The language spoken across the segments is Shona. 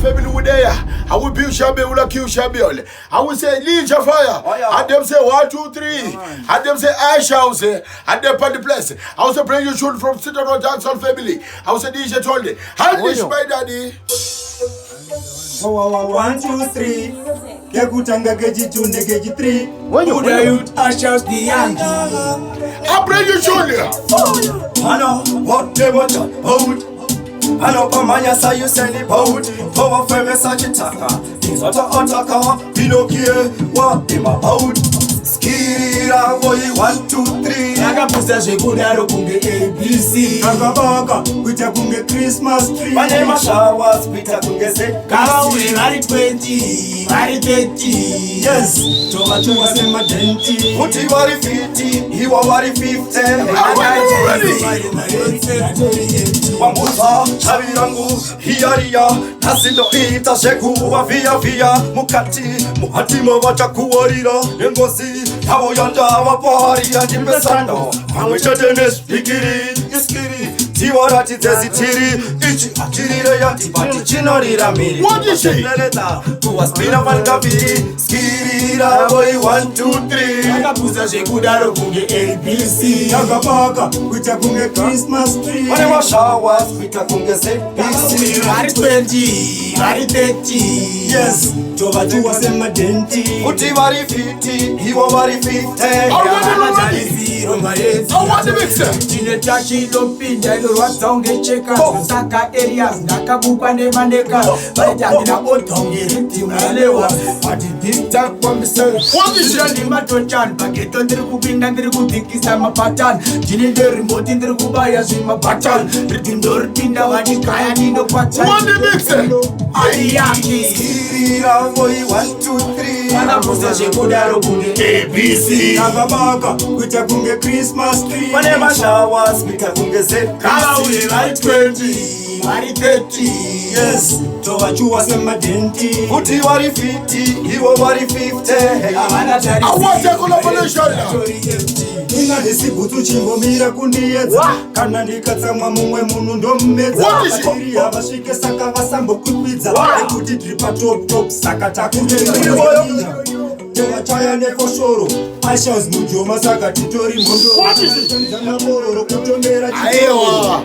family with there. I will build Shabi, will kill Shabi. I will say Ninja Fire. And them say 1, 2, 3. And them say ASHALZ. And them party place. I will say bring you children from Citadel Jackson family. I will say DJ Tolly. How this my daddy? 1, 2, 3. Kekutanga keji 2 ne keji 3. Who the youth ASHALZ the young. I bring you children. I know what they want to hold. I know Pamanya say you send it out. Power for me such a taka. Things what a attacker. We don't care what them about. Skira boy 1, 2, 3. Naga pusa shekuda rokunge ABC. Naga baga kuita kunge Christmas tree. Mane mashawas kuita kunge set. Kawa ule mari 20, mari 30. Yes. Toba chunga sema denti. Uti wari 50, hiwa wari 50. Wambuza chabirangu hiyaria. Nasindo ita sheku wa via mukati muhatima wachakuwarira engosi yabo yanda wapari yanjimesando amwisha denes iskiri tiwarati desitiri ichi akirire yatibati chinorira miri what is it leleta kuwaspina valkaviri skirira boy 1, 2, 3 akapuza shekudaro kunge ABC akapaka kuita kunge Christmas tree wane mashawas kuita kunge ZPC mari 20 mari 30 yes toba tuwa sema denti uti vari 50 hiwa vari 50 I want the mixer. Jineta chilo pinda ilo watonge cheka Saka areas nakabupa ne mandeka Baita dina otonge riti unalewa Watidita kwa misari Shirali matochan Paketo ndiru kupinda ndiru kutikisa mapatan Jininde remote ndiru kubaya zima patan Riti ndori pinda wadikaya nindo patan I want the mixer. Ayaki Skirira boy 1, 2, 3 Anapuza shekudaro kunge ABC Nakabaka kuita kunge Christmas tree wane mashawas kuita kunge ZPC Kawa ule mari 20, mari 30 yes toba chua sema denti uti wari 50 hiwa wari 50 I want a collaboration. Ina disibutu chimbo mira kundiyedza kana ndikatsamwa mumwe munhu ndomumedza vatiri havasvike saka vasambo kukwidza ekuti tiri patop saka takuteoyo tevachaya nefoshoro ASHALZ mujoma saka titori mondonamororo kutombera Aiwa.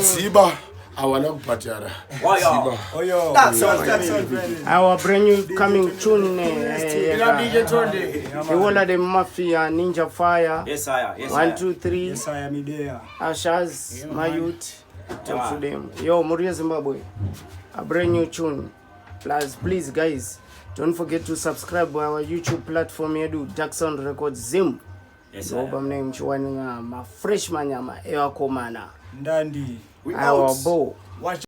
Ziba. I want to patiara. That's our brand new coming tune the one of the Mafia Ninja Fire. Yes, I. 1, 2, 3. Yes, I am there. ASHALZ, my youth. Talk to them. Yo, Moria Zimbabwe. A brand new tune. Please, guys, don't forget to subscribe to our YouTube platform. Here do Jackson Records Zim. Yes, I name Chwana, my freshman, my air commander. Ndandi. Our bow.